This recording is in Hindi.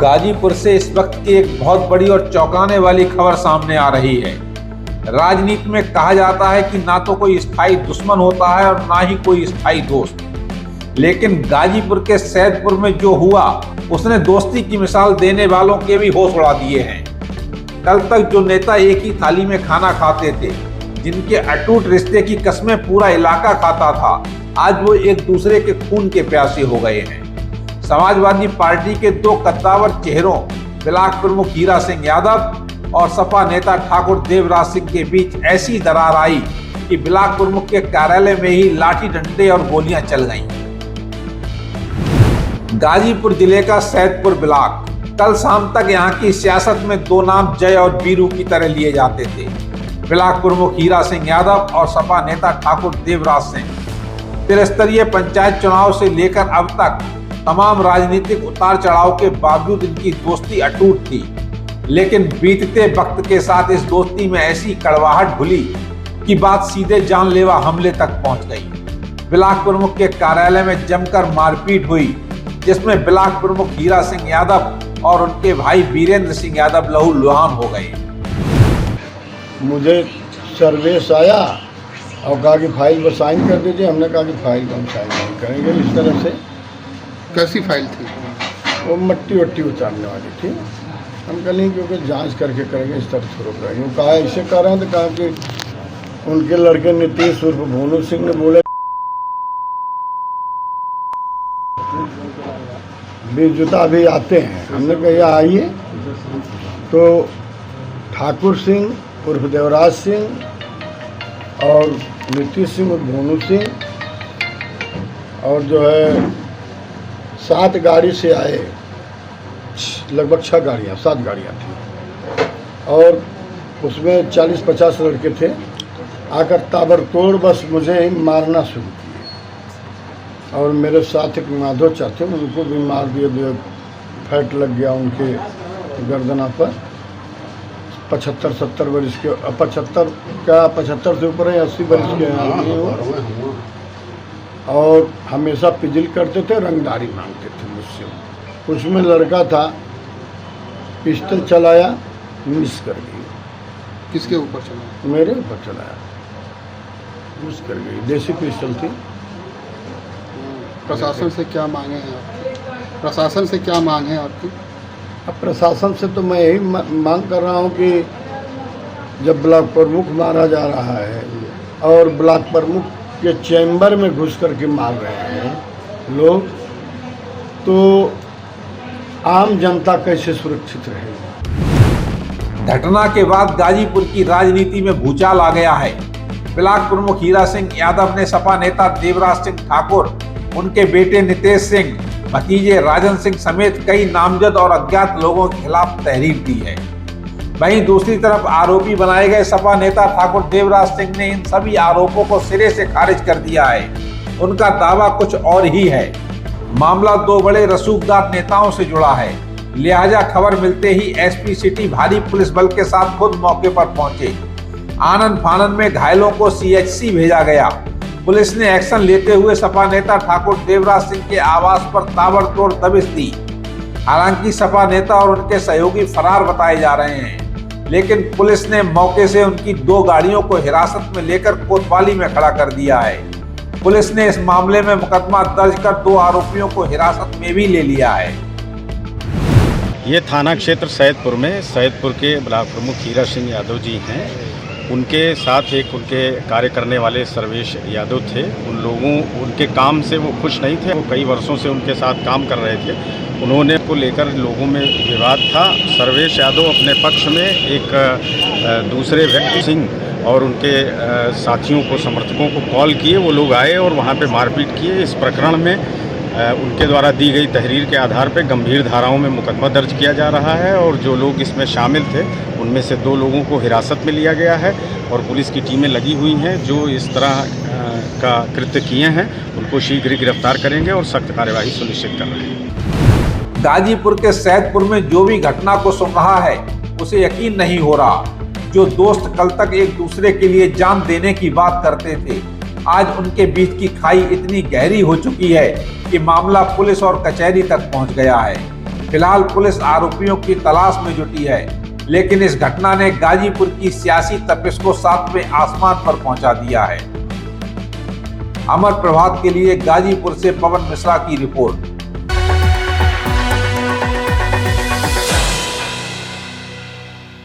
गाजीपुर से इस वक्त की एक बहुत बड़ी और चौंकाने वाली खबर सामने आ रही है। राजनीति में कहा जाता है कि ना तो कोई स्थायी दुश्मन होता है और ना ही कोई स्थायी दोस्त, लेकिन गाजीपुर के सैदपुर में जो हुआ उसने दोस्ती की मिसाल देने वालों के भी होश उड़ा दिए हैं। कल तक जो नेता एक ही थाली में खाना खाते थे, जिनके अटूट रिश्ते की कस्में पूरा इलाका खाता था, आज वो एक दूसरे के खून के प्यासे हो गए हैं। समाजवादी पार्टी के दो कद्दावर चेहरों ब्लॉक प्रमुख हीरा सिंह यादव और सपा नेता ठाकुर देवराज सिंह के बीच ऐसी दरार आई कि ब्लॉक प्रमुख के कार्यालय में ही लाठी डंडे और गोलियां चल गईं। गाजीपुर जिले का सैदपुर ब्लॉक, कल शाम तक यहां की सियासत में दो नाम जय और वीरू की तरह लिए जाते थे। ब्लॉक प्रमुख हीरा सिंह यादव और सपा नेता ठाकुर देवराज सिंह। त्रिस्तरीय पंचायत चुनाव से लेकर अब तक तमाम राजनीतिक उतार चढ़ाव के बावजूद इनकी दोस्ती अटूट थी, लेकिन बीतते वक्त के साथ इस दोस्ती में ऐसी कड़वाहट घुली कि बात सीधे जानलेवा हमले तक पहुंच गई। ब्लॉक प्रमुख के कार्यालय में जमकर मारपीट हुई, जिसमें ब्लॉक प्रमुख हीरा सिंह यादव और उनके भाई वीरेंद्र सिंह यादव लहूलुहान हो गए। मुझे सर्वेश आया और कहा कि फाइल पर साइन कर दीजिए। हमने कहा कि फाइल पर हम साइन नहीं करेंगे। इस तरह से। कैसी फाइल थी? वो मट्टी वट्टी उतारने वाली थी। हम कह नहीं, क्योंकि जांच करके करेंगे, इस तरह से रोक रहे हैं। कहा ऐसे कर रहे हैं तो कहा कि उनके लड़के नीतीश उर्फ भोनू सिंह ने बोले बेजुता अभी आते हैं। हमने कहा आइए। तो ठाकुर सिंह उर्फ देवराज सिंह और नीतीश सिंह उर्फ भोनू सिंह और जो है 7 गाड़ी से आए, लगभग 6 गाड़ियाँ 7 गाड़ियाँ थी और उसमें 40-50 लड़के थे। आकर ताबड़तोड़ बस मुझे ही मारना शुरू किए और मेरे साथ एक माधव चाचे, उनको भी मार दिए। फैट लग गया उनके गर्दना पर। 75-70 वर्ष के, 75 से ऊपर है, 80 वर्ष के आदमी हो और हमेशा पिजिल करते थे, रंगदारी मांगते थे मुझसे। उसमें लड़का था, पिस्टल चलाया, मिस कर गई। किसके ऊपर चला? मेरे ऊपर चलाया, मिस कर गई। देसी पिस्टल थी। प्रशासन से क्या मांगे हैं आपकी? प्रशासन से क्या मांग है आपकी? अब प्रशासन से तो मैं यही मांग कर रहा हूँ कि जब ब्लॉक प्रमुख मारा जा रहा है और ब्लॉक प्रमुख के चैम्बर में घुस करके मार रहे हैं लोग, तो आम जनता कैसे सुरक्षित रहेगी? घटना के बाद गाजीपुर की राजनीति में भूचाल आ गया है। ब्लॉक प्रमुख हीरा सिंह यादव ने सपा नेता देवराज सिंह ठाकुर, उनके बेटे नितेश सिंह, भतीजे राजन सिंह समेत कई नामजद और अज्ञात लोगों के खिलाफ तहरीर दी है। वहीं दूसरी तरफ आरोपी बनाए गए सपा नेता ठाकुर देवराज सिंह ने इन सभी आरोपों को सिरे से खारिज कर दिया है। उनका दावा कुछ और ही है। मामला दो बड़े रसूखदार नेताओं से जुड़ा है, लिहाजा खबर मिलते ही एसपी सिटी भारी पुलिस बल के साथ खुद मौके पर पहुंचे। आनन फानन में घायलों को सीएचसी भेजा गया। पुलिस ने एक्शन लेते हुए सपा नेता ठाकुर देवराज सिंह के आवास पर ताबड़तोड़ दबिश दी। हालांकि सपा नेता और उनके सहयोगी फरार बताए जा रहे हैं, लेकिन पुलिस ने मौके से उनकी 2 गाड़ियों को हिरासत में लेकर कोतवाली में खड़ा कर दिया है। पुलिस ने इस मामले में मुकदमा दर्ज कर 2 आरोपियों को हिरासत में भी ले लिया है। ये थाना क्षेत्र सैदपुर के ब्लॉक प्रमुख हीरा सिंह यादव जी हैं। उनके साथ एक उनके कार्य करने वाले सर्वेश यादव थे। उनके काम से वो खुश नहीं थे। वो कई वर्षों से उनके साथ काम कर रहे थे। उन्होंने को लेकर लोगों में विवाद था। सर्वेश यादव अपने पक्ष में एक दूसरे व्यक्ति सिंह और उनके साथियों को, समर्थकों को कॉल किए। वो लोग आए और वहाँ पे मारपीट किए। इस प्रकरण में उनके द्वारा दी गई तहरीर के आधार पर गंभीर धाराओं में मुकदमा दर्ज किया जा रहा है और जो लोग इसमें शामिल थे उनमें से 2 लोगों को हिरासत में लिया गया है और पुलिस की टीमें लगी हुई हैं जो इस तरह का कृत्य किए हैं उनको शीघ्र गिरफ्तार करेंगे और सख्त कार्यवाही सुनिश्चित कर रहे हैं। गाजीपुर के सैदपुर में जो भी घटना को सुन रहा है उसे यकीन नहीं हो रहा। जो दोस्त कल तक एक दूसरे के लिए जान देने की बात करते थे, आज उनके बीच की खाई इतनी गहरी हो चुकी है कि मामला पुलिस और कचहरी तक पहुंच गया है। फिलहाल पुलिस आरोपियों की तलाश में जुटी है, लेकिन इस घटना ने गाजीपुर की सियासी तपिश को 7वें आसमान पर पहुंचा दिया है। अमर प्रभात के लिए गाजीपुर से पवन मिश्रा की रिपोर्ट।